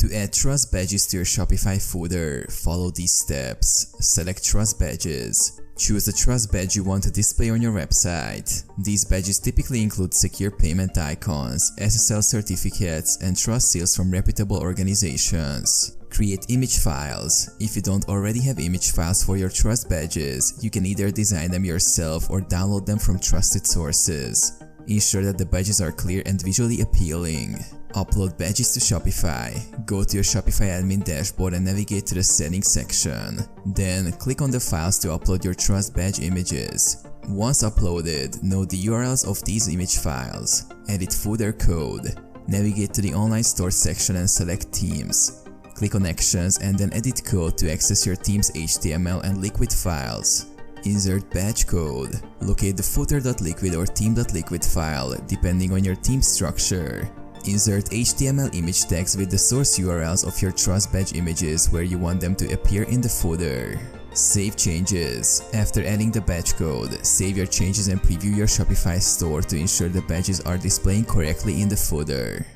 To add trust badges to your Shopify footer, follow these steps. Select trust badges. Choose the trust badge you want to display on your website. These badges typically include secure payment icons, SSL certificates, and trust seals from reputable organizations. Create image files. If you don't already have image files for your trust badges, you can either design them yourself or download them from trusted sources. Ensure that the badges are clear and visually appealing. Upload badges to Shopify. Go to your Shopify admin dashboard and navigate to the settings section. Then click on the files to upload your trust badge images. Once uploaded, note the URLs of these image files. Edit footer code. Navigate to the online store section and select themes. Click on actions and then edit code to access your theme's HTML and liquid files. Insert badge code. Locate the footer.liquid or theme.liquid file depending on your theme structure. Insert HTML image tags with the source URLs of your trust badge images where you want them to appear in the footer. Save changes. After adding the badge code, save your changes and preview your Shopify store to ensure the badges are displaying correctly in the footer.